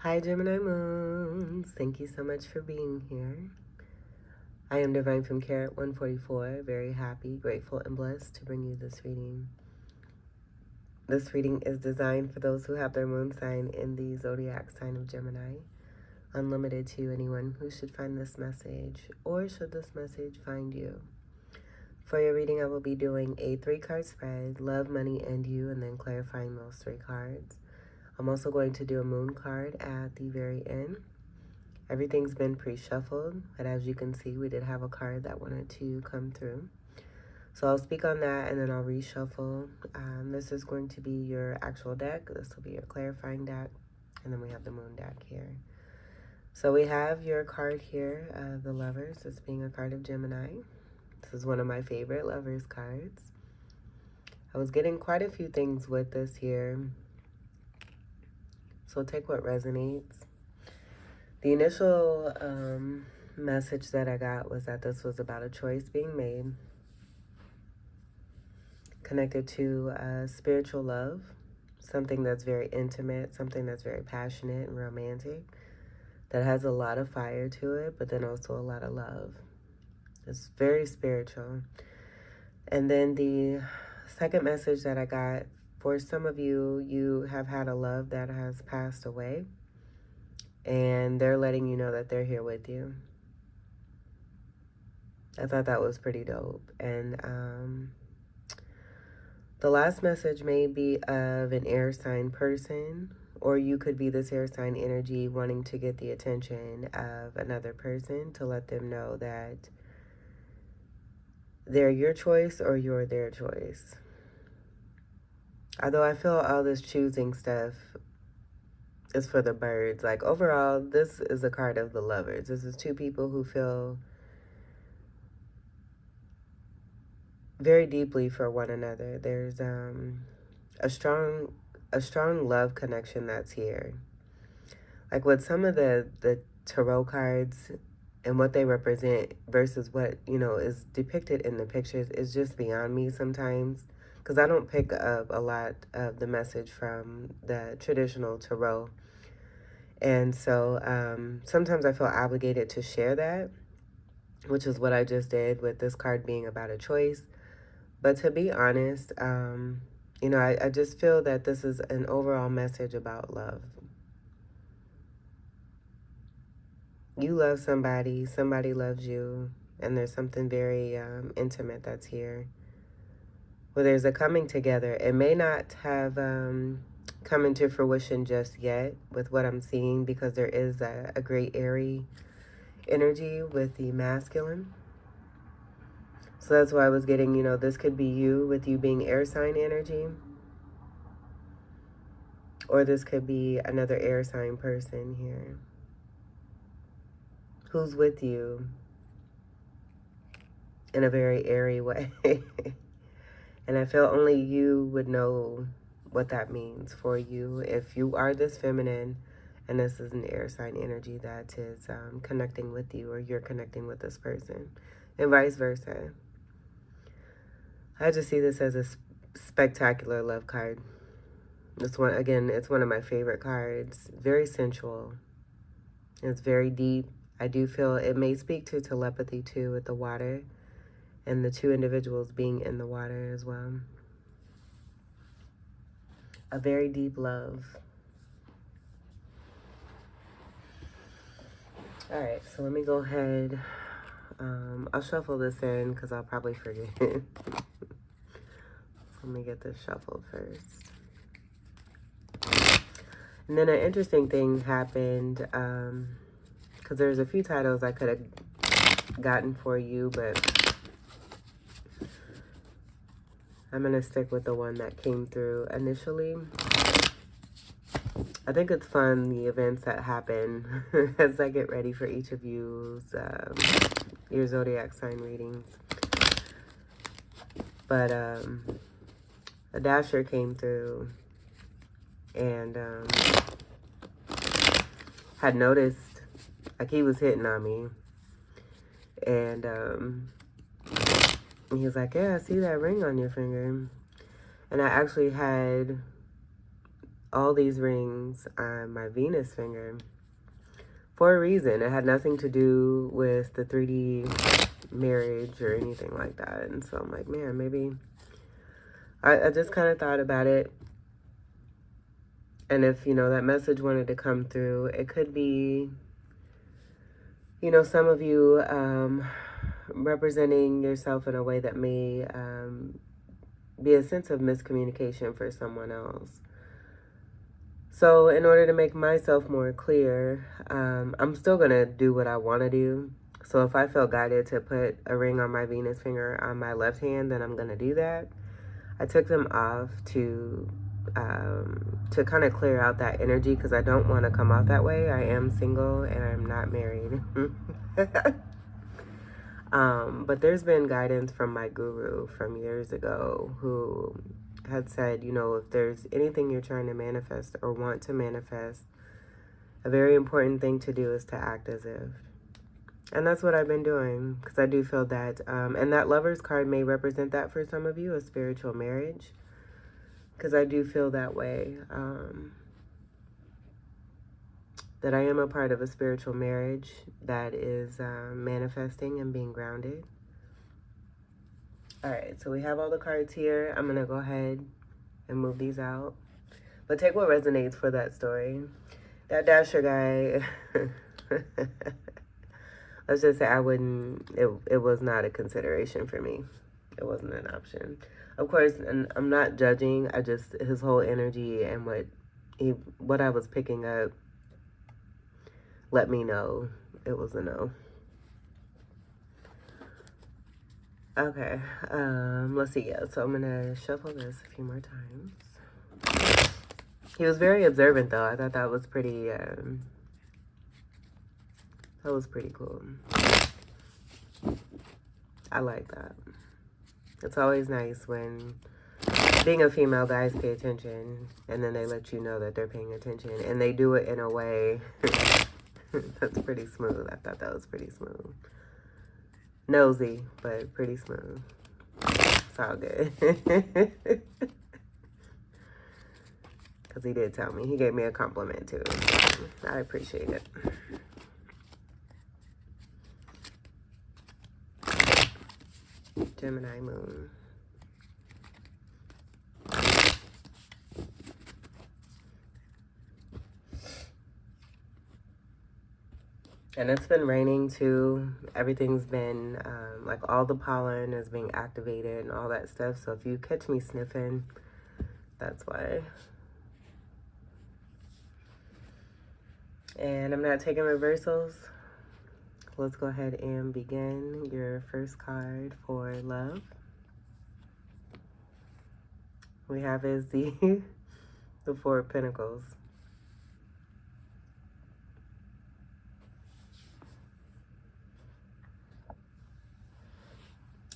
Hi, Gemini Moons. Thank you so much for being here. I am Divine from Carrot 144. Very happy, grateful, and blessed to bring you this reading. This reading is designed for those who have their moon sign in the zodiac sign of Gemini. Unlimited to anyone who should find this message, or should this message find you. For your reading, I will be doing a 3-card spread, love, money, and you, and then clarifying those 3 cards. I'm also going to do a moon card at the very end. Everything's been pre-shuffled, but as you can see, we did have a card that wanted to come through. So I'll speak on that and then I'll reshuffle. This is going to be your actual deck. This will be your clarifying deck. And then we have the moon deck here. So we have your card here, the Lovers. This being a card of Gemini. This is one of my favorite Lovers cards. I was getting quite a few things with this here. So take what resonates. The initial message that I got was that this was about a choice being made, connected to spiritual love, something that's very intimate, something that's very passionate and romantic, that has a lot of fire to it, but then also a lot of love. It's very spiritual. And then the second message that I got, for some of you, you have had a love that has passed away, and they're letting you know that they're here with you. I thought that was pretty dope. And the last message may be of an air sign person, or you could be this air sign energy wanting to get the attention of another person to let them know that they're your choice or you're their choice. Although I feel all this choosing stuff is for the birds. Like overall, this is a card of the Lovers. This is 2 people who feel very deeply for one another. There's a strong love connection that's here. Like with some of the tarot cards and what they represent versus what, is depicted in the pictures is just beyond me sometimes, because I don't pick up a lot of the message from the traditional tarot. And so sometimes I feel obligated to share that, which is what I just did with this card being about a choice. But to be honest, I just feel that this is an overall message about love. You love somebody, somebody loves you, and there's something very intimate that's here. Well, there's a coming together. It may not have come into fruition just yet with what I'm seeing, because there is a great airy energy with the masculine. So that's why I was getting, this could be you with you being air sign energy. Or this could be another air sign person here who's with you in a very airy way. And I feel only you would know what that means for you if you are this feminine and this is an air sign energy that is connecting with you, or you're connecting with this person, and vice versa. I just see this as a spectacular love card. This one, again, it's one of my favorite cards. Very sensual. It's very deep. I do feel it may speak to telepathy too, with the water and the 2 individuals being in the water as well. A very deep love. All right, so let me go ahead. I'll shuffle this in because I'll probably forget. Let me get this shuffled first. And then an interesting thing happened, because there's a few titles I could have gotten for you, but I'm going to stick with the one that came through initially. I think it's fun, the events that happen as I get ready for each of you's your zodiac sign readings. But a dasher came through and had noticed, like, he was hitting on me. And he was like, yeah, I see that ring on your finger. And I actually had all these rings on my Venus finger for a reason. It had nothing to do with the 3D marriage or anything like that. And so I'm like, man, maybe I just kind of thought about it. And if, you know, that message wanted to come through, it could be, you know, some of you representing yourself in a way that may be a sense of miscommunication for someone else. So in order to make myself more clear, I'm still going to do what I want to do. So if I felt guided to put a ring on my Venus finger on my left hand, then I'm going to do that. I took them off to kind of clear out that energy because I don't want to come off that way. I am single and I'm not married. But there's been guidance from my guru from years ago who had said, you know, if there's anything you're trying to manifest or want to manifest, a very important thing to do is to act as if. And that's what I've been doing, because I do feel that, and that Lover's card may represent that for some of you, a spiritual marriage, because I do feel that way, that I am a part of a spiritual marriage that is manifesting and being grounded. All right, so we have all the cards here. I'm going to go ahead and move these out. But take what resonates for that story. That Dasher guy, let's just say it was not a consideration for me. It wasn't an option. Of course, and I'm not judging. His whole energy and what I was picking up let me know it was a no. Okay, let's see. Yeah, so I'm gonna shuffle this a few more times. He was very observant, though. I thought that was pretty. That was pretty cool. I like that. It's always nice when being a female, guys pay attention, and then they let you know that they're paying attention, and they do it in a way that's pretty smooth. I thought that was pretty smooth. Nosy, but pretty smooth. It's all good. Because he did tell me. He gave me a compliment, too. I appreciate it. Gemini moon. And it's been raining too. Everything's been, like all the pollen is being activated and all that stuff. So if you catch me sniffing, that's why. And I'm not taking reversals. Let's go ahead and begin your first card for love. We have is the Four of Pentacles.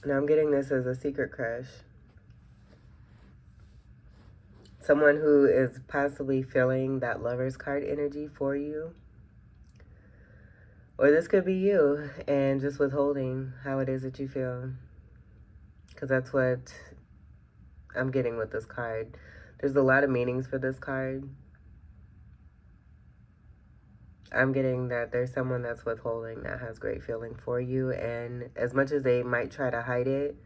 Now I'm getting this as a secret crush. Someone who is possibly feeling that Lover's card energy for you. Or this could be you and just withholding how it is that you feel. Because that's what I'm getting with this card. There's a lot of meanings for this card. I'm getting that there's someone that's withholding that has great feeling for you. And as much as they might try to hide it,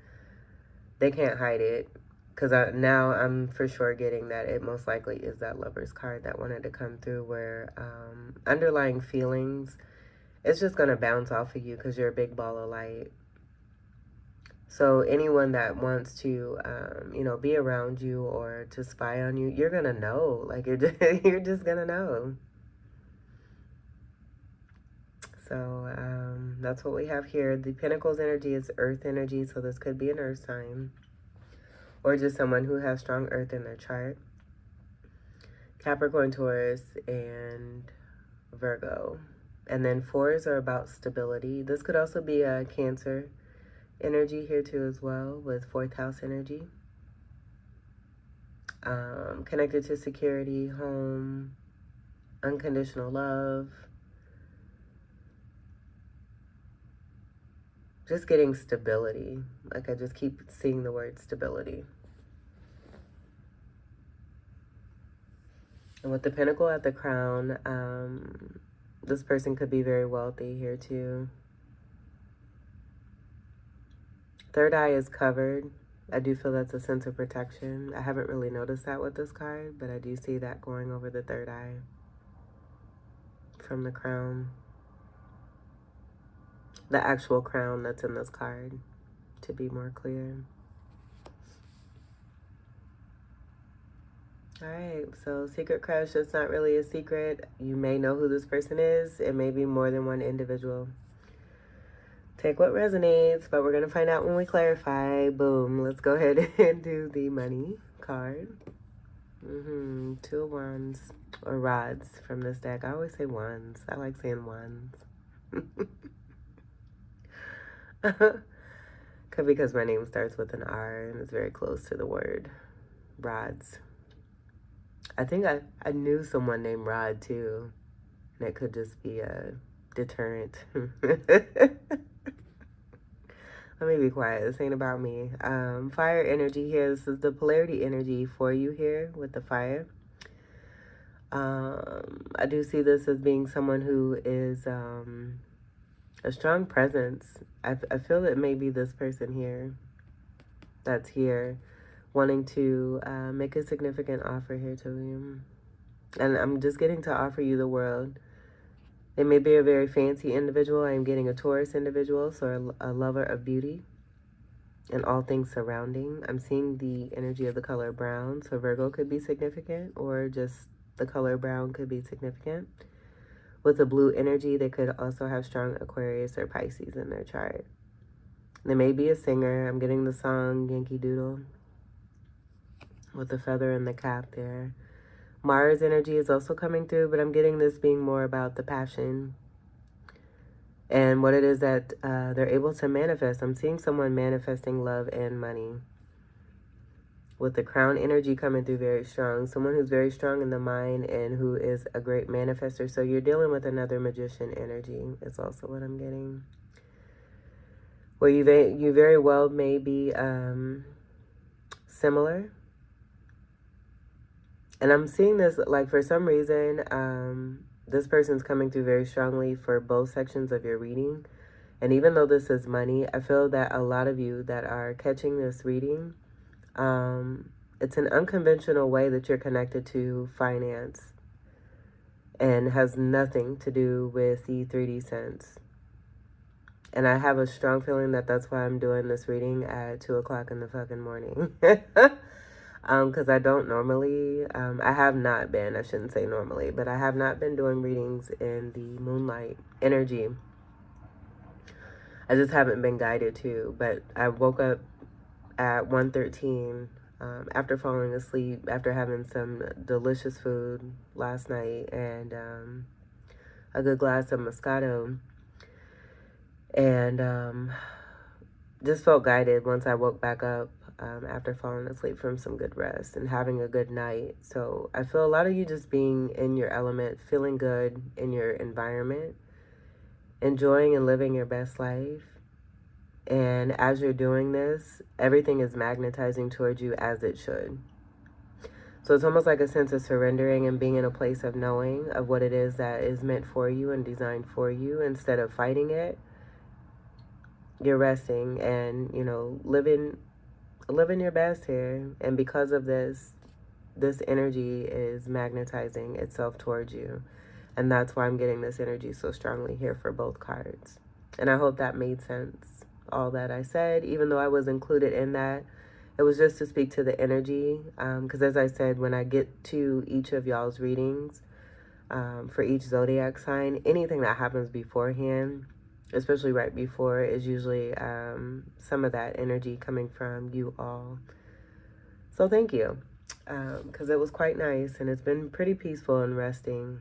they can't hide it. Because now I'm for sure getting that it most likely is that Lover's card that wanted to come through, where underlying feelings, it's just going to bounce off of you because you're a big ball of light. So anyone that wants to, you know, be around you or to spy on you, you're going to know. Like, you're just going to know. So that's what we have here. The Pentacles energy is earth energy, so this could be an earth sign. Or just someone who has strong earth in their chart. Capricorn, Taurus, and Virgo. And then fours are about stability. This could also be a Cancer energy here too as well, with fourth house energy. Connected to security, home, unconditional love. Just getting stability. Like, I just keep seeing the word stability. And with the pentacle at the crown, this person could be very wealthy here too. Third eye is covered. I do feel that's a sense of protection. I haven't really noticed that with this card, but I do see that going over the third eye from the crown. The actual crown that's in this card, to be more clear. All right, so secret crush, it's not really a secret. You may know who this person is. It may be more than one individual. Take what resonates, but we're going to find out when we clarify. Boom. Let's go ahead and do the money card. Two of Wands, or rods from this deck. I always say wands. I like saying wands. Could be because my name starts with an R and it's very close to the word rods. I think I knew someone named Rod too. And it could just be a deterrent. Let me be quiet. This ain't about me. Fire energy here. This is the polarity energy for you here with the fire. I do see this as being someone who is a strong presence. I feel that maybe this person here that's here wanting to make a significant offer here to you. And I'm just getting to offer you the world. They may be a very fancy individual. I am getting a Taurus individual, so a lover of beauty and all things surrounding. I'm seeing the energy of the color brown, so Virgo could be significant, or just the color brown could be significant. With the blue energy, they could also have strong Aquarius or Pisces in their chart. They may be a singer. I'm getting the song Yankee Doodle with the feather and the cap there. Mars energy is also coming through, but I'm getting this being more about the passion and what it is that they're able to manifest. I'm seeing someone manifesting love and money. With the crown energy coming through very strong. Someone who's very strong in the mind and who is a great manifester. So you're dealing with another magician energy. It's also what I'm getting. Where you very well may be similar. And I'm seeing this, like, for some reason, this person's coming through very strongly for both sections of your reading. And even though this is money, I feel that a lot of you that are catching this reading, it's an unconventional way that you're connected to finance and has nothing to do with the 3D sense. And I have a strong feeling that that's why I'm doing this reading at 2 o'clock in the fucking morning. Because I don't normally, I have not been, I shouldn't say normally, but I have not been doing readings in the moonlight energy. I just haven't been guided to, but I woke up at 1:13 after falling asleep, after having some delicious food last night and a good glass of Moscato. And just felt guided once I woke back up after falling asleep from some good rest and having a good night. So I feel a lot of you just being in your element, feeling good in your environment, enjoying and living your best life. And as you're doing this, everything is magnetizing towards you as it should. So it's almost like a sense of surrendering and being in a place of knowing of what it is that is meant for you and designed for you. Instead of fighting it, you're resting and, you know, living your best here. And because of this energy is magnetizing itself towards you. And that's why I'm getting this energy so strongly here for both cards. And I hope that made sense, all that I said, even though I was included in that. It was just to speak to the energy. Because as I said, when I get to each of y'all's readings, for each zodiac sign, anything that happens beforehand, especially right before, is usually some of that energy coming from you all. So thank you, because it was quite nice and it's been pretty peaceful and resting.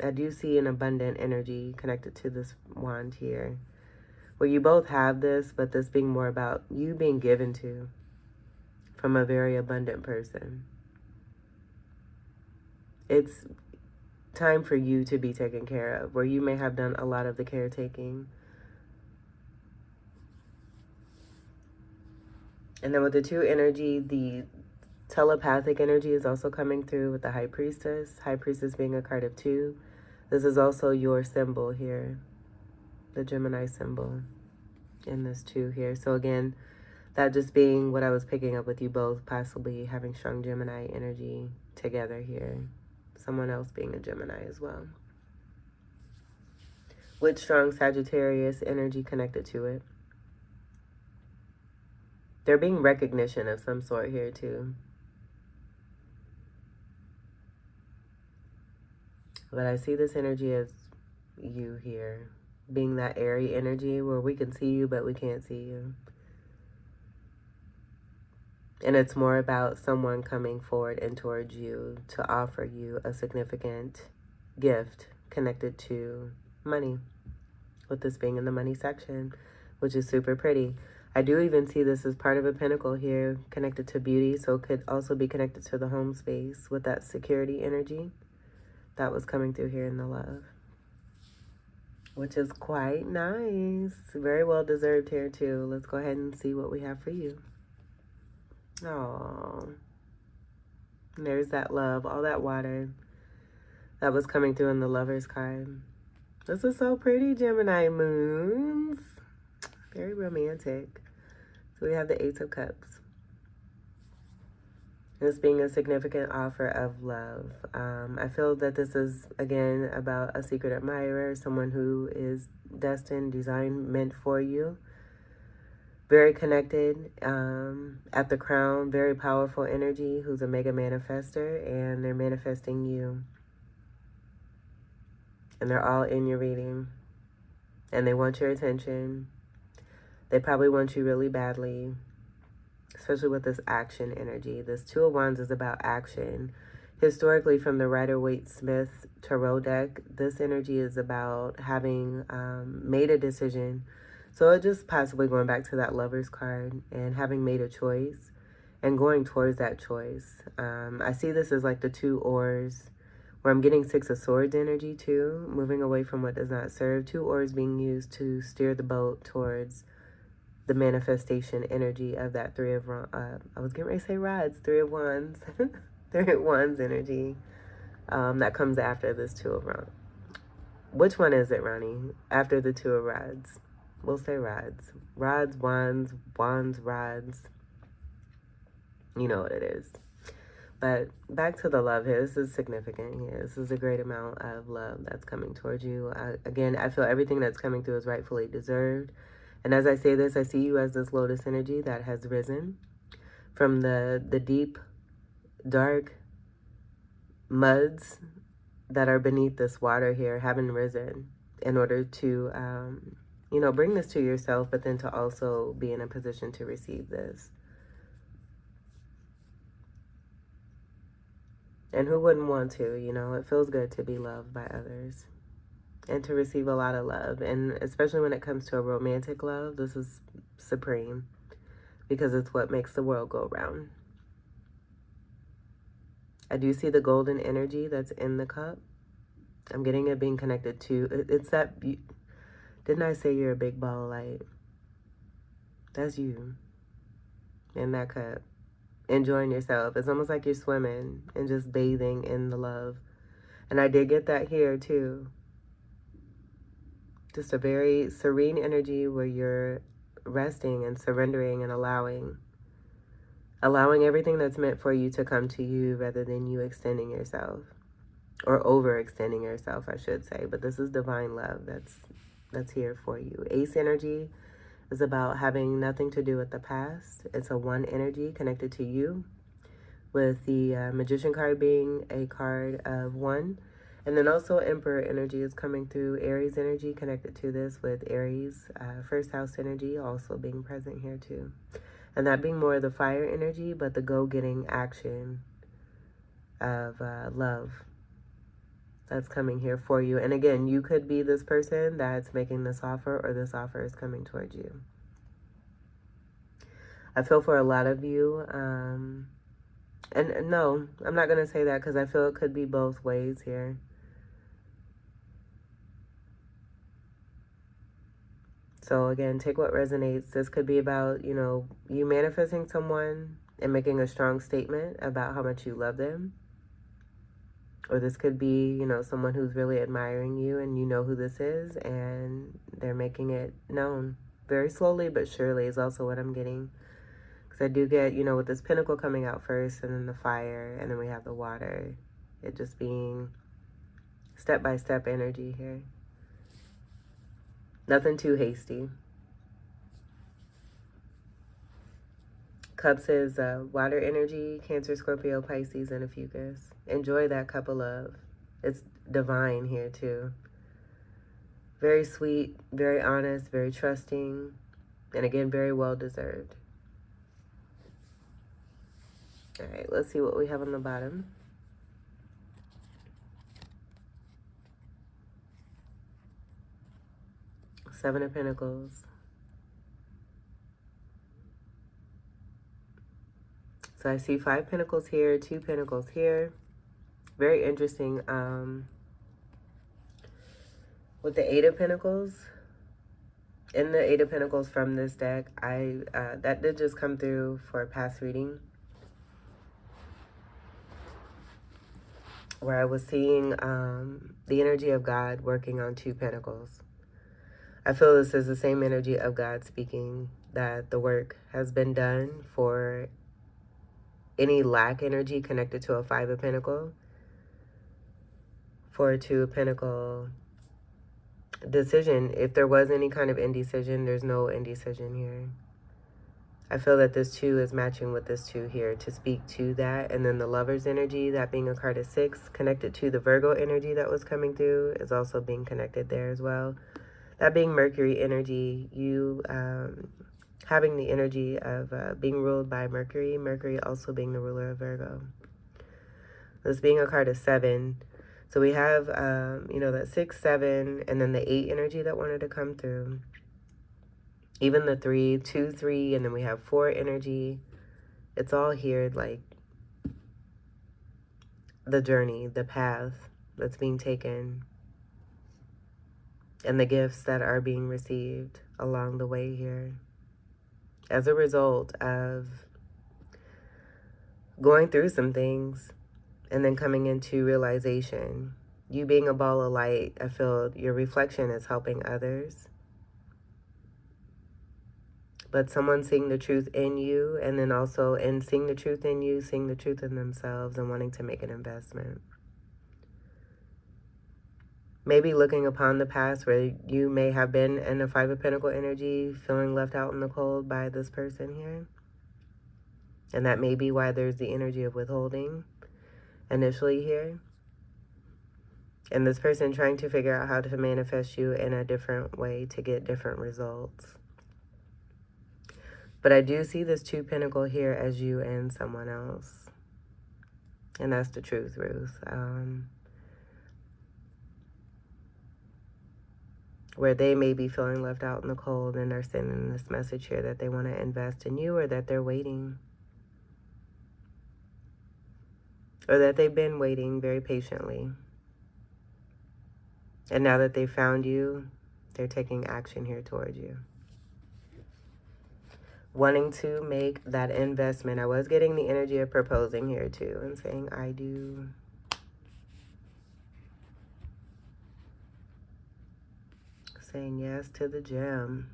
I do see an abundant energy connected to this wand here, where you both have this, but this being more about you being given to from a very abundant person. It's time for you to be taken care of, where you may have done a lot of the caretaking. And then with the two energy, the Telepathic energy is also coming through with the High Priestess. High Priestess being a card of 2. This is also your symbol here, the Gemini symbol in this 2 here. So again, that just being what I was picking up with you both, possibly having strong Gemini energy together here. Someone else being a Gemini as well, with strong Sagittarius energy connected to it. There being recognition of some sort here too. But I see this energy as you here, being that airy energy where we can see you, but we can't see you. And it's more about someone coming forward and towards you to offer you a significant gift connected to money, with this being in the money section, which is super pretty. I do even see this as part of a pentacle here, connected to beauty, so it could also be connected to the home space with that security energy that was coming through here in the love, which is quite nice. Very well deserved here too. Let's go ahead and see what we have for you. Oh, there's that love, all that water that was coming through in the Lover's card. This is so pretty, Gemini moons. Very romantic. So we have the Ace of Cups. This being a significant offer of love. I feel that this is, again, about a secret admirer, someone who is destined, designed, meant for you. Very connected at the crown, very powerful energy, who's a mega manifester, and they're manifesting you. And they're all in your reading. And they want your attention. They probably want you really badly, especially with this action energy. This Two of Wands is about action. Historically, from the Rider-Waite-Smith Tarot deck, this energy is about having made a decision. So it's just possibly going back to that Lover's card and having made a choice and going towards that choice. I see this as like the 2 oars, where I'm getting 6 of Swords energy too, moving away from what does not serve. 2 oars being used to steer the boat towards the manifestation energy of that 3 of, I was getting ready to say rods, 3 of Wands, 3 of Wands energy that comes after this 2 of rods. Which one is it, Ronnie? After the 2 of rods. We'll say rods. Rods, wands, wands, rods. You know what it is. But back to the love here. This is significant here. This is a great amount of love that's coming towards you. Again, I feel everything that's coming through is rightfully deserved. And as I say this, I see you as this lotus energy that has risen from the deep, dark muds that are beneath this water here, having risen in order to, you know, bring this to yourself, but then to also be in a position to receive this. And who wouldn't want to, you know? It feels good to be loved by others and to receive a lot of love. And especially when it comes to a romantic love, this is supreme because it's what makes the world go round. I do see the golden energy that's in the cup. I'm getting it being connected to, it's that, didn't I say you're a big ball of light? That's you in that cup, enjoying yourself. It's almost like you're swimming and just bathing in the love. And I did get that here too. Just a very serene energy where you're resting and surrendering and allowing everything that's meant for you to come to you rather than you extending yourself, or overextending yourself, I should say. But this is divine love that's here for you. Ace energy is about having nothing to do with the past. It's a 1 energy connected to you, with the Magician card being a card of 1. And then also Emperor energy is coming through. Aries energy connected to this, with Aries first house energy also being present here too. And that being more of the fire energy, but the go-getting action of love that's coming here for you. And again, you could be this person that's making this offer, or this offer is coming towards you. I feel for a lot of you, and no, I'm not going to say that because I feel it could be both ways here. So again, take what resonates. This could be about, you know, you manifesting someone and making a strong statement about how much you love them. Or this could be, you know, someone who's really admiring you and you know who this is and they're making it known. Very slowly but surely is also what I'm getting. Because I do get, you know, with this pentacle coming out first and then the fire and then we have the water. It just being step-by-step energy here. Nothing too hasty. Cups is water energy, Cancer, Scorpio, Pisces, and a fucus. Enjoy that cup of love. It's divine here too. Very sweet, very honest, very trusting, and again, very well deserved. All right, let's see what we have on the bottom. Seven of Pentacles. So I see 5 Pentacles here, 2 Pentacles here. Very interesting. With the 8 of Pentacles, in the 8 of Pentacles from this deck, that did just come through for a past reading, where I was seeing the energy of God working on 2 Pentacles. I feel this is the same energy of God speaking, that the work has been done for any lack energy connected to a 5 of Pentacles. For a 2 of Pentacles decision, if there was any kind of indecision, there's no indecision here. I feel that this 2 is matching with this 2 here to speak to that. And then the Lover's energy, that being a card of 6, connected to the Virgo energy that was coming through, is also being connected there as well. That being Mercury energy, you having the energy of being ruled by Mercury, Mercury also being the ruler of Virgo. This being a card of 7. So we have, you know, that 6, 7, and then the 8 energy that wanted to come through. Even the 3, 2, 3, and then we have 4 energy. It's all here, like the journey, the path that's being taken, and the gifts that are being received along the way here as a result of going through some things and then coming into realization. You being a ball of light, I feel your reflection is helping others. But someone seeing the truth in you, and then also in seeing the truth in you, seeing the truth in themselves and wanting to make an investment. Maybe looking upon the past where you may have been in a 5 of Pentacles energy, feeling left out in the cold by this person here. And that may be why there's the energy of withholding initially here. And this person trying to figure out how to manifest you in a different way to get different results. But I do see this 2 Pentacles here as you and someone else. And that's the truth, Ruth. Where they may be feeling left out in the cold and are sending this message here that they want to invest in you, or that they're waiting. Or that they've been waiting very patiently. And now that they found you, they're taking action here towards you. Wanting to make that investment. I was getting the energy of proposing here too and saying, I do. Saying yes to the gem.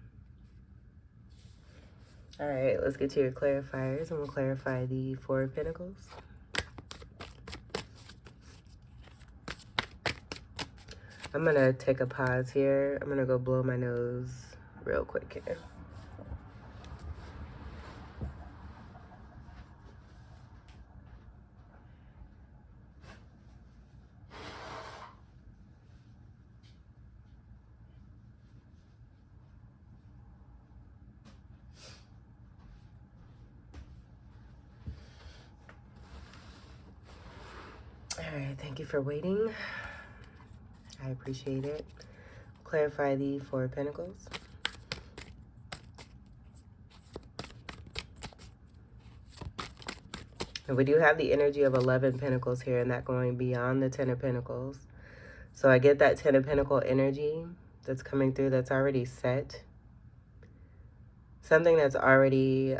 All right, let's get to your clarifiers and we'll clarify the 4 of Pentacles. I'm going to take a pause here. I'm going to go blow my nose real quick here. All right, thank you for waiting. I appreciate it. Clarify the 4 of Pentacles. And we do have the energy of 11 Pentacles here, and that going beyond the 10 of Pentacles. So I get that 10 of Pentacles energy that's coming through that's already set. Something that's already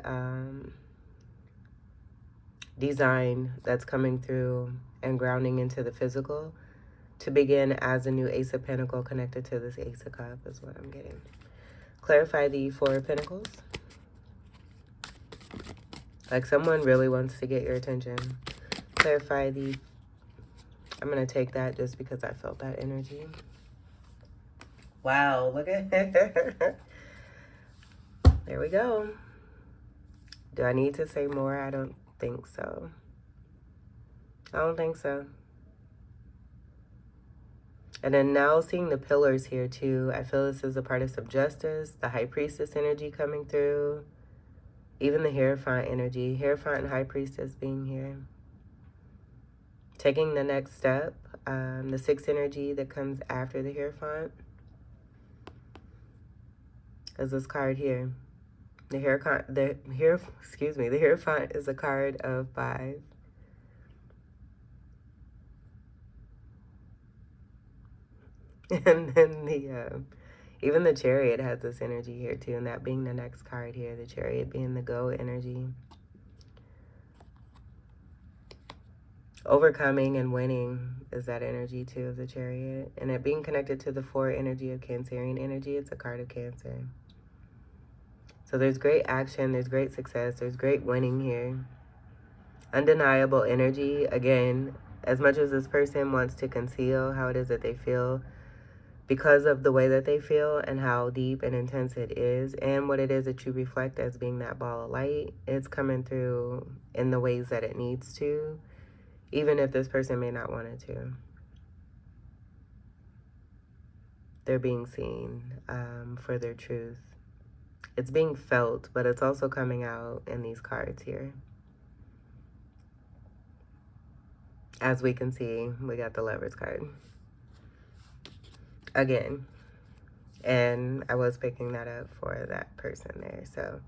design that's coming through and grounding into the physical to begin as a new Ace of Pentacles connected to this Ace of Cups is what I'm getting. Clarify the Four of Pentacles. Like someone really wants to get your attention. Clarify the... I'm going to take that just because I felt that energy. Wow, look at it. There we go. Do I need to say more? I don't think so. I don't think so. And then now seeing the pillars here too, I feel this is a part of some justice, the High Priestess energy coming through, even the Hierophant energy, Hierophant and High Priestess being here. Taking the next step, the Sixth energy that comes after the Hierophant is this card here. The Hierophant is a card of 5. And then even the Chariot has this energy here too, and that being the next card here, the Chariot being the go energy. Overcoming and winning is that energy too of the Chariot. And it being connected to the 4 energy of Cancerian energy, it's a card of Cancer. So there's great action, there's great success, there's great winning here. Undeniable energy. Again, as much as this person wants to conceal how it is that they feel, because of the way that they feel and how deep and intense it is, and what it is that you reflect as being that ball of light, it's coming through in the ways that it needs to, even if this person may not want it to. They're being seen for their truth. It's being felt, but it's also coming out in these cards here. As we can see, we got the Lovers card. Again. And I was picking that up for that person there. So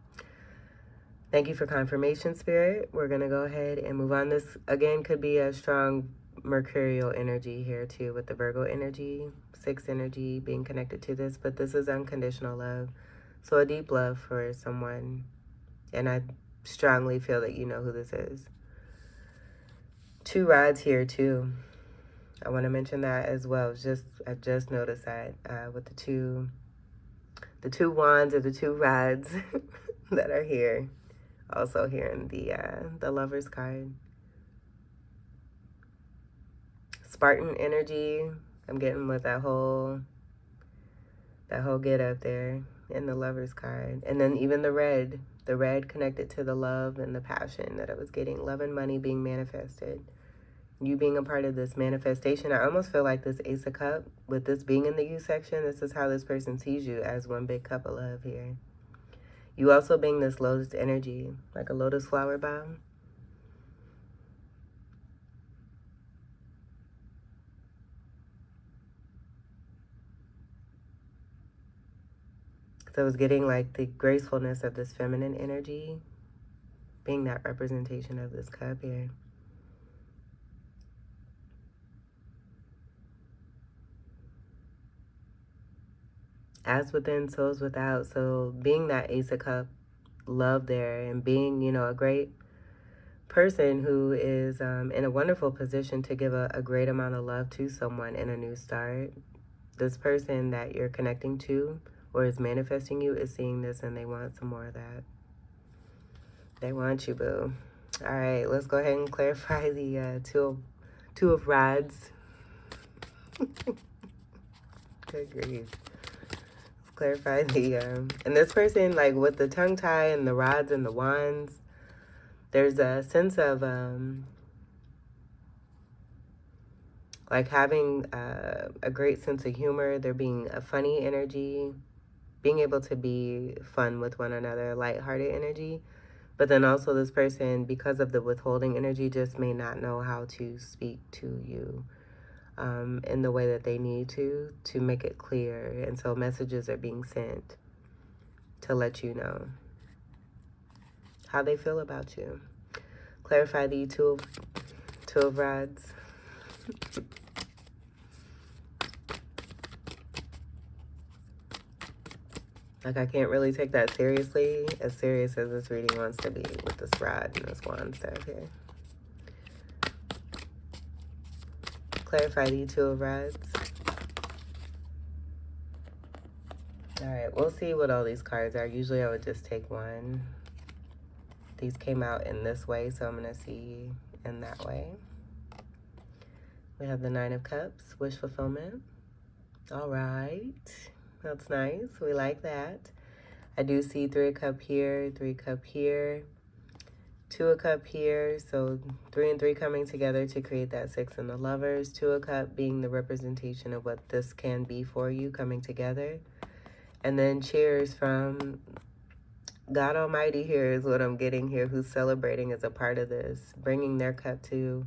thank you for confirmation, Spirit. We're going to go ahead and move on. This, again, could be a strong Mercurial energy here, too, with the Virgo energy, 6th energy being connected to this. But this is unconditional love. So a deep love for someone. And I strongly feel that you know who this is. 2 rods here, too. I want to mention that as well. I just noticed that with the two wands or the 2 rods that are here. Also here in the Lovers card. Spartan energy. I'm getting with that whole get up there in the Lovers card. And then even the red connected to the love and the passion that I was getting. Love and money being manifested. You being a part of this manifestation. I almost feel like this Ace of Cups, with this being in the you section, this is how this person sees you, as one big cup of love here. You also being this lotus energy, like a lotus flower bomb. So I was getting like the gracefulness of this feminine energy, being that representation of this cup here. As within, so is without. So being that Ace of Cups love there, and being, you know, a great person who is in a wonderful position to give a great amount of love to someone in a new start. This person that you're connecting to or is manifesting you is seeing this, and they want some more of that. They want you, boo. All right, let's go ahead and clarify the two of rods. Good grief. Clarify the and this person, like with the tongue tie and the rods and the wands, there's a sense of like having a great sense of humor. There being a funny energy, being able to be fun with one another, lighthearted energy. But then also this person, because of the withholding energy, just may not know how to speak to you in the way that they need to make it clear. And so messages are being sent to let you know how they feel about you. Clarify the two of rods. Like, I can't really take that seriously, as serious as this reading wants to be with this rod and this wand stuff here. clarify the Two of Rods. All right, we'll see what all these cards are. Usually I would just take one. These came out in this way, so I'm going to see in that way. We have the Nine of Cups, wish fulfillment. All right, that's nice. We like that. I do see Three of Cup here, Three of Cup here, Two of Cup here. So 3 and 3 coming together to create that 6 in the Lovers. Two of Cup being the representation of what this can be for you coming together. And then cheers from God Almighty here is what I'm getting here, who's celebrating as a part of this, bringing their cup to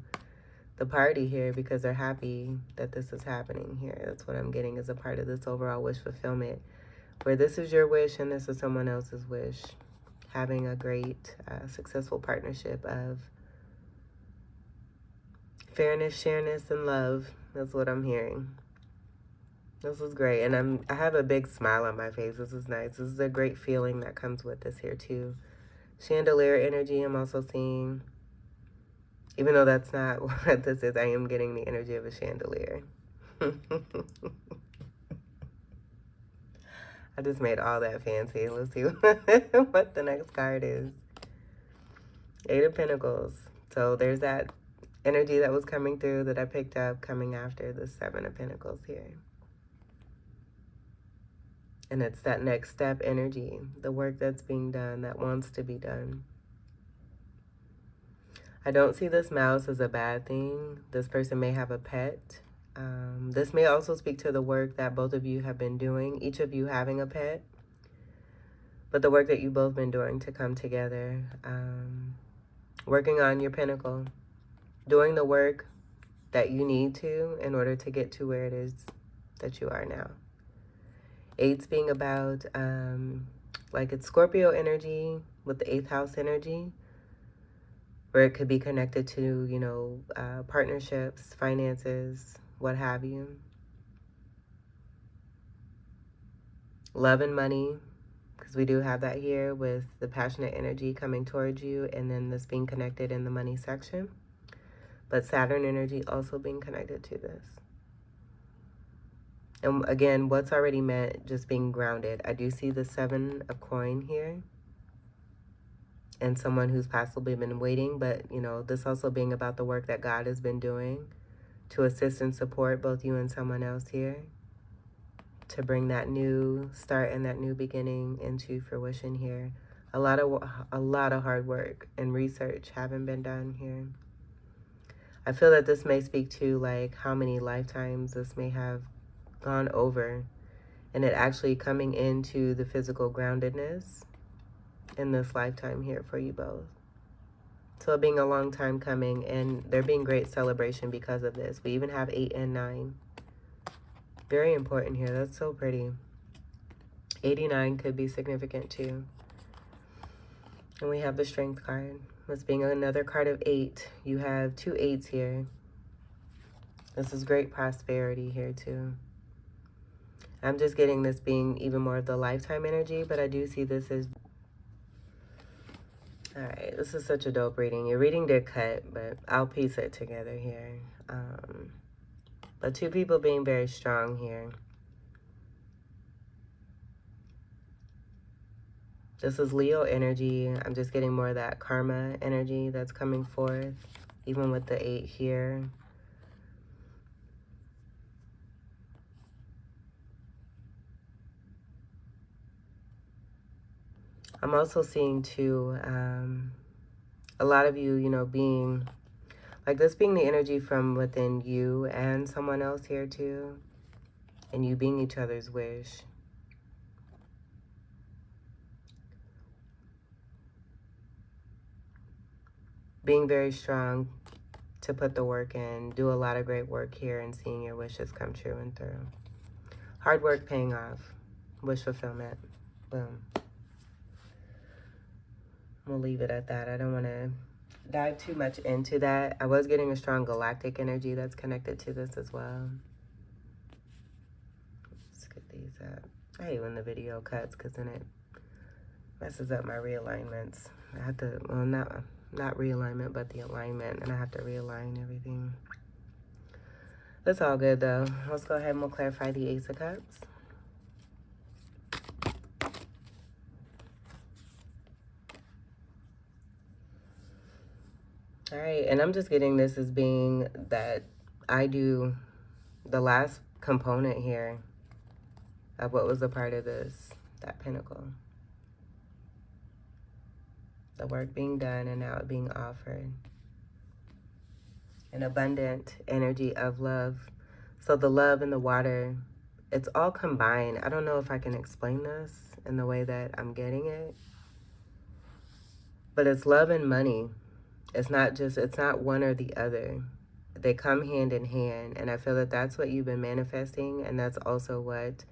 the party here because they're happy that this is happening here. That's what I'm getting as a part of this overall wish fulfillment, where this is your wish and this is someone else's wish. Having a great, successful partnership of fairness, shareness, and love. That's what I'm hearing. This is great, and I have a big smile on my face. This is nice. This is a great feeling that comes with this here too. Chandelier energy I'm also seeing. Even though that's not what this is, I am getting the energy of a chandelier. I just made all that fancy. Let's see what the next card is. Eight of Pentacles. So there's that energy that was coming through that I picked up coming after the Seven of Pentacles here. And it's that next step energy, the work that's being done, that wants to be done. I don't see this mouse as a bad thing. This person may have a pet. This may also speak to the work that both of you have been doing, each of you having a pet. But the work that you've both been doing to come together, working on your pinnacle, doing the work that you need to in order to get to where it is that you are now. Eights being about, like it's Scorpio energy with the 8th house energy, where it could be connected to, you know, partnerships, finances, what have you. Love and money, because we do have that here with the passionate energy coming towards you, and then this being connected in the money section. But Saturn energy also being connected to this. And again, what's already meant, just being grounded. I do see the 7 of coin here. And someone who's possibly been waiting. But, you know, this also being about the work that God has been doing to assist and support both you and someone else here. To bring that new start and that new beginning into fruition here. A lot of hard work and research having been done here. I feel that this may speak to like how many lifetimes this may have gone over, and it actually coming into the physical groundedness in this lifetime here for you both. So it being a long time coming, and there being great celebration because of this. We even have 8 and 9. Very important here. That's so pretty. 89 could be significant too. And we have the Strength card. This being another card of 8. You have 2 8s here. This is great prosperity here too. I'm just getting this being even more of the lifetime energy, but I do see this as... All right, this is such a dope reading. Your reading did cut, but I'll piece it together here. But 2 people being very strong here. This is Leo energy. I'm just getting more of that karma energy that's coming forth, even with the 8 here. I'm also seeing too, a lot of you, you know, being, like this being the energy from within you and someone else here too. And you being each other's wish. Being very strong to put the work in, do a lot of great work here, and seeing your wishes come true and through. Hard work paying off. Wish fulfillment. Boom. We'll leave it at that. I don't want to dive too much into that. I was getting a strong galactic energy that's connected to this as well. Let's get these up. I hate when the video cuts because then it messes up my realignments. I have to, well, not realignment, but the alignment, and I have to realign everything. It's all good though. Let's go ahead and we'll clarify the Ace of Cups. All right, and I'm just getting this as being that I do the last component here of what was a part of this, that Pentacle. The work being done and now it being offered. An abundant energy of love. So the love and the water, it's all combined. I don't know if I can explain this in the way that I'm getting it. But it's love and money. It's not one or the other. They come hand in hand. And I feel that that's what you've been manifesting. And that's also what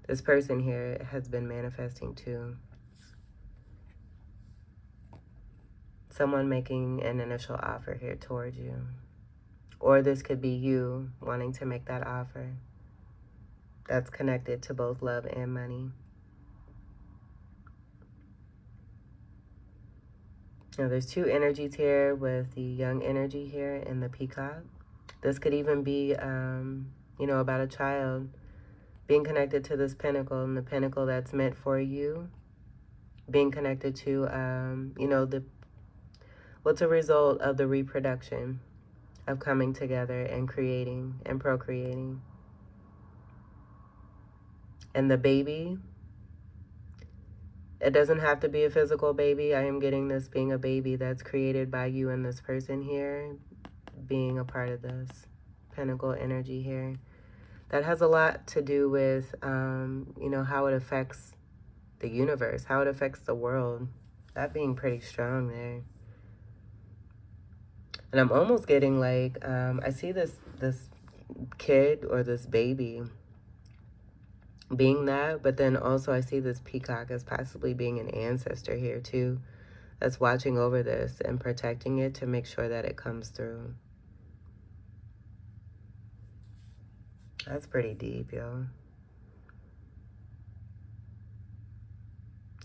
this person here has been manifesting too. Someone making an initial offer here towards you. Or this could be you wanting to make that offer. That's connected to both love and money. Now there's two energies here with the young energy here and the peacock. This could even be, about a child being connected to this pentacle and the pentacle that's meant for you. Being connected to, what's a result of the reproduction of coming together and creating and procreating. And the baby, it doesn't have to be a physical baby. I am getting this being a baby that's created by you and this person here, being a part of this pentacle energy here. That has a lot to do with, how it affects the universe, how it affects the world. That being pretty strong there. And I'm almost getting like, I see this kid or this baby being that, but then also I see this peacock as possibly being an ancestor here too, that's watching over this and protecting it to make sure that it comes through. That's pretty deep, yo.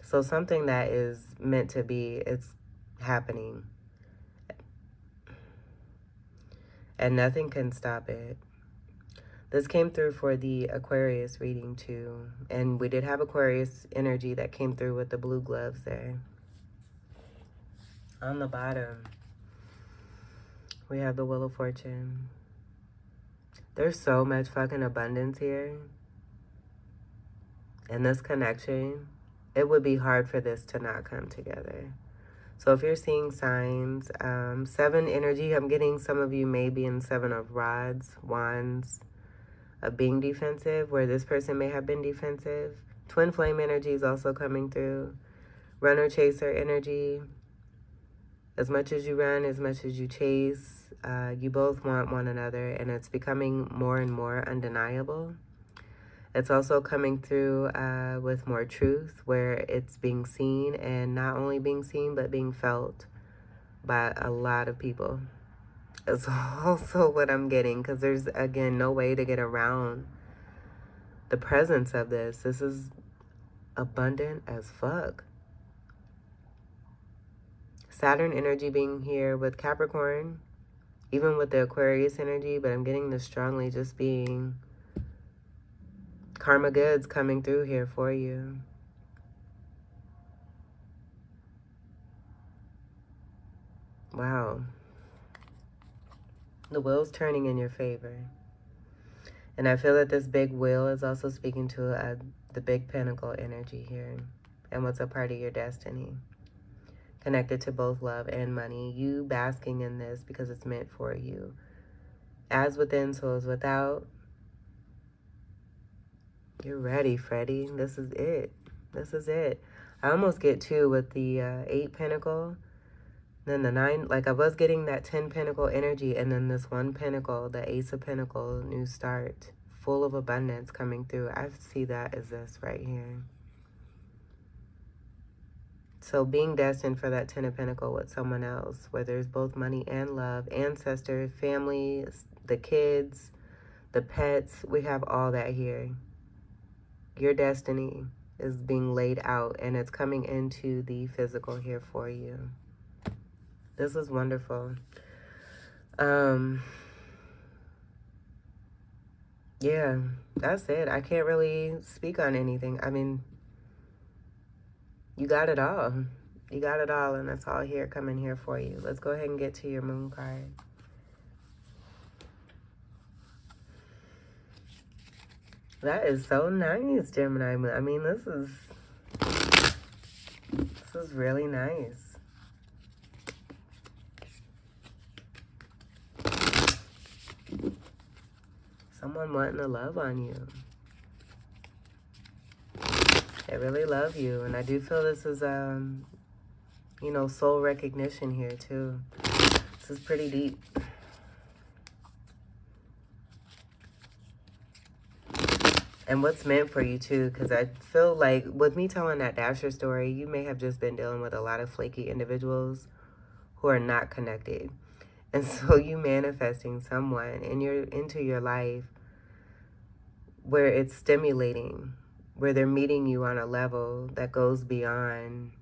So something that is meant to be, it's happening. And nothing can stop it. This came through for the Aquarius reading too. And we did have Aquarius energy that came through with the blue gloves there. On the bottom, we have the Wheel of Fortune. There's so much fucking abundance here. And this connection, it would be hard for this to not come together. So if you're seeing signs, 7 energy, I'm getting some of you may be in 7 of rods, wands, of being defensive, where this person may have been defensive. Twin flame energy is also coming through. Runner chaser energy. As much as you run, as much as you chase, you both want one another, and it's becoming more and more undeniable. It's also coming through with more truth, where it's being seen, and not only being seen, but being felt by a lot of people. It's also what I'm getting, because there's, again, no way to get around the presence of this. This is abundant as fuck. Saturn energy being here with Capricorn, even with the Aquarius energy, but I'm getting this strongly just being karma goods coming through here for you. Wow. The wheel's turning in your favor. And I feel that this big wheel is also speaking to the big pentacle energy here and what's a part of your destiny. Connected to both love and money. You basking in this because it's meant for you. As within, so as without. You're ready, Freddie. This is it. This is it. I almost get 2 with the 8 pentacle. Then the 9, like I was getting that 10 pentacle energy, and then this 1 pentacle, the Ace of Pentacle, new start, full of abundance coming through. I see that as this right here. So being destined for that 10 of Pentacle with someone else, where there's both money and love, ancestor, family, the kids, the pets, we have all that here. Your destiny is being laid out, and it's coming into the physical here for you. This is wonderful. Yeah, that's it. I can't really speak on anything. I mean, you got it all. You got it all, and that's all here coming here for you. Let's go ahead and get to your moon card. That is so nice, Gemini moon. I mean, this is really nice. Someone wanting to love on you. They really love you, and I do feel this is you know, soul recognition here too. This is pretty deep. And what's meant for you too, because I feel like with me telling that Dasher story, you may have just been dealing with a lot of flaky individuals who are not connected. And so you manifesting someone into your life where it's stimulating, where they're meeting you on a level that goes beyond,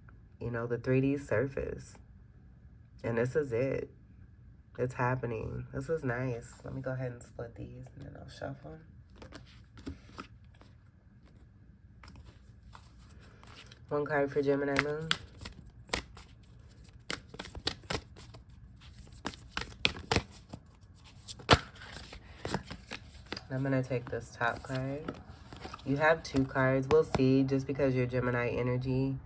you know, the 3D surface. And this is it. It's happening. This is nice. Let me go ahead and split these and then I'll shuffle. One card for Gemini moon. I'm going to take this top card. You have 2 cards. We'll see, just because you're Gemini energy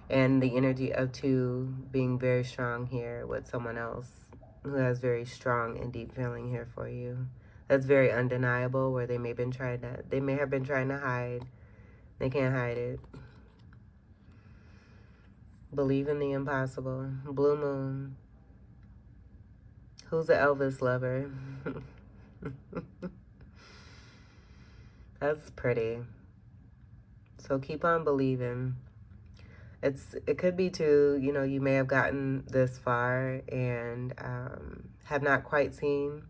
and the energy of 2 being very strong here with someone else who has very strong and deep feeling here for you. That's very undeniable, where they may have been trying to hide. They can't hide it. Believe in the impossible. Blue moon. Who's the Elvis lover? That's pretty. So keep on believing. It could be too, you know, you may have gotten this far and have not quite seen.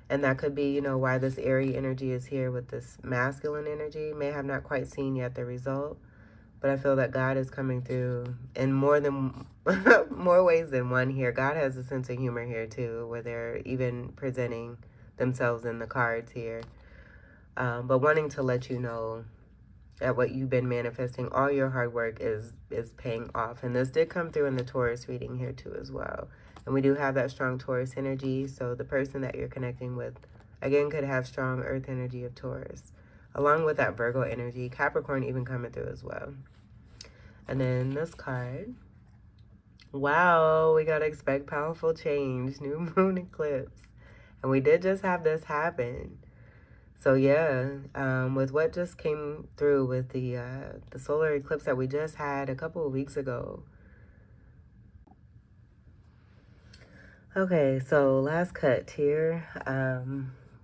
And that could be, you know, why this airy energy is here with this masculine energy. May have not quite seen yet the result. But I feel that God is coming through in more ways than one here. God has a sense of humor here too, where they're even presenting themselves in the cards here. But wanting to let you know that what you've been manifesting, all your hard work is paying off. And this did come through in the Taurus reading here too as well. And we do have that strong Taurus energy. So the person that you're connecting with, again, could have strong earth energy of Taurus, along with that Virgo energy. Capricorn even coming through as well. And then this card. Wow, we got to expect powerful change. New moon eclipse. And we did just have this happen. So yeah, with what just came through with the solar eclipse that we just had a couple of weeks ago. Okay, so last cut here.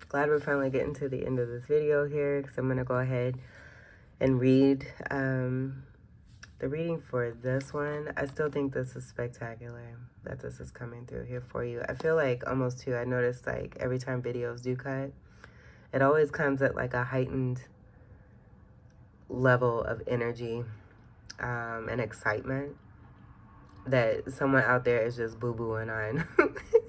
Glad we're finally getting to the end of this video here, because I'm going to go ahead and read the reading for this one. I still think this is spectacular that this is coming through here for you. I feel like almost too, I noticed like every time videos do cut, it always comes at like a heightened level of energy and excitement that someone out there is just boo-booing on.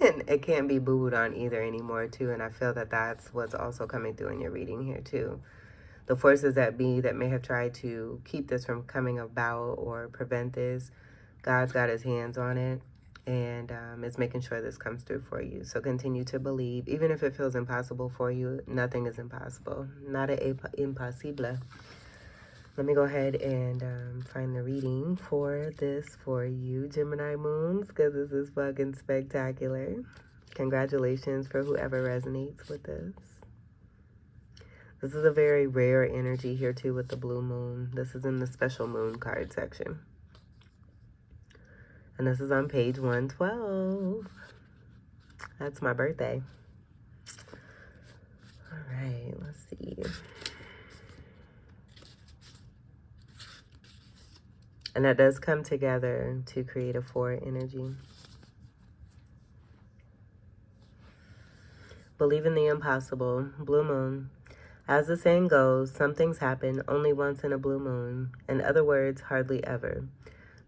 And it can't be boo-booed on either anymore too. And I feel that that's what's also coming through in your reading here too. The forces that be that may have tried to keep this from coming about or prevent this, God's got his hands on it and is making sure this comes through for you. So continue to believe. Even if it feels impossible for you, nothing is impossible. Nada imposible. Let me go ahead and find the reading for this for you, Gemini moons, because this is fucking spectacular. Congratulations for whoever resonates with this. This is a very rare energy here too with the blue moon. This is in the special moon card section. And this is on page 112. That's my birthday. All right, let's see. And that does come together to create a 4 energy. Believe in the impossible. Blue moon. As the saying goes, some things happen only once in a blue moon. In other words, hardly ever.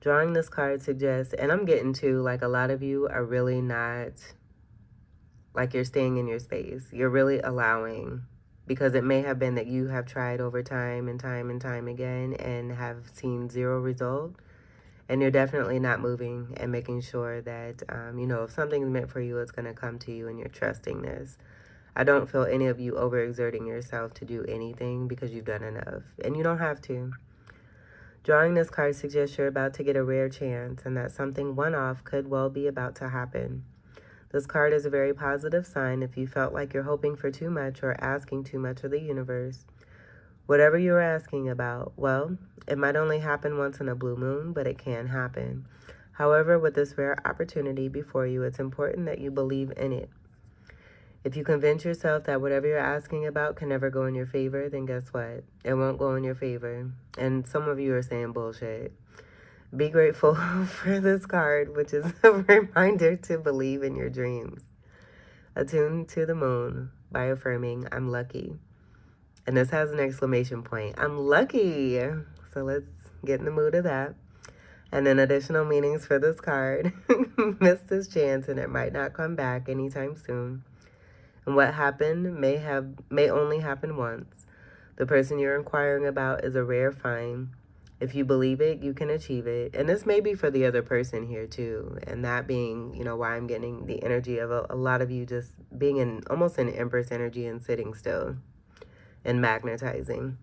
Drawing this card suggests, and I'm getting to, like, a lot of you are really not, like, you're staying in your space. You're really allowing because it may have been that you have tried over time and time and time again and have seen zero result. And you're definitely not moving and making sure that, if something's meant for you, it's going to come to you and you're trusting this. I don't feel any of you overexerting yourself to do anything because you've done enough. And you don't have to. Drawing this card suggests you're about to get a rare chance and that something one-off could well be about to happen. This card is a very positive sign if you felt like you're hoping for too much or asking too much of the universe. Whatever you're asking about, well, it might only happen once in a blue moon, but it can happen. However, with this rare opportunity before you, it's important that you believe in it. If you convince yourself that whatever you're asking about can never go in your favor, then guess what? It won't go in your favor. And some of you are saying bullshit. Be grateful for this card, which is a reminder to believe in your dreams. Attune to the moon by affirming, I'm lucky. And this has an exclamation point. I'm lucky. So let's get in the mood of that. And then additional meanings for this card. Miss this chance and it might not come back anytime soon. And what happened may only happen once. The person you're inquiring about is a rare find. If you believe it, you can achieve it. And this may be for the other person here too. And that being, why I'm getting the energy of a lot of you just being in almost an Empress energy and sitting still and magnetizing.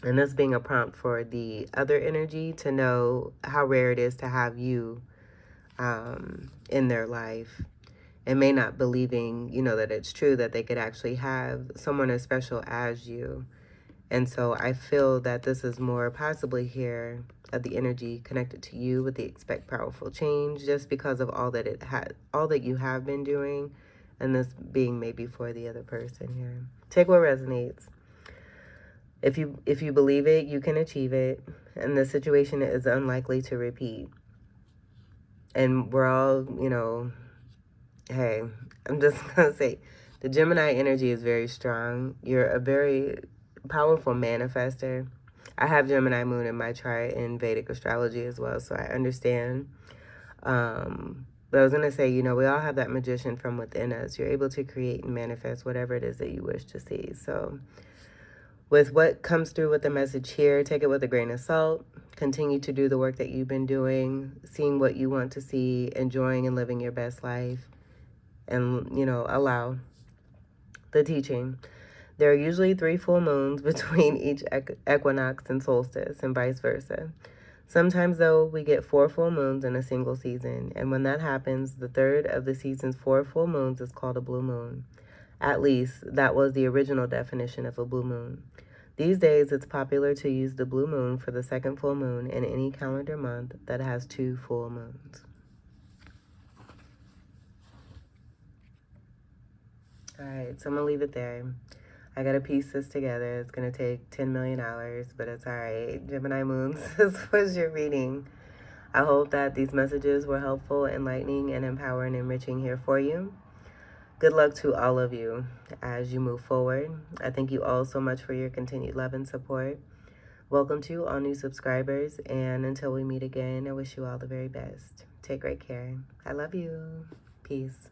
And this being a prompt for the other energy to know how rare it is to have you in their life. And may not believing, that it's true that they could actually have someone as special as you. And so I feel that this is more possibly here of the energy connected to you with the expect powerful change, just because of all that you have been doing, and this being maybe for the other person here. Take what resonates. If you believe it, you can achieve it, and the situation is unlikely to repeat. And we're all, hey, I'm just going to say, the Gemini energy is very strong. You're a very powerful manifester. I have Gemini moon in my chart in Vedic astrology as well, so I understand. But I was going to say, we all have that magician from within us. You're able to create and manifest whatever it is that you wish to see. So with what comes through with the message here, take it with a grain of salt. Continue to do the work that you've been doing, seeing what you want to see, enjoying and living your best life, and, allow the teaching. There are usually 3 full moons between each equinox and solstice, and vice versa. Sometimes, though, we get 4 full moons in a single season, and when that happens, the third of the season's 4 full moons is called a blue moon. At least, that was the original definition of a blue moon. These days, it's popular to use the blue moon for the second full moon in any calendar month that has 2 full moons. All right, so I'm going to leave it there. I got to piece this together. It's going to take 10 million hours, but it's all right. Gemini moons, this was your reading. I hope that these messages were helpful, enlightening, and empowering, enriching here for you. Good luck to all of you as you move forward. I thank you all so much for your continued love and support. Welcome to all new subscribers, and until we meet again, I wish you all the very best. Take great care. I love you. Peace.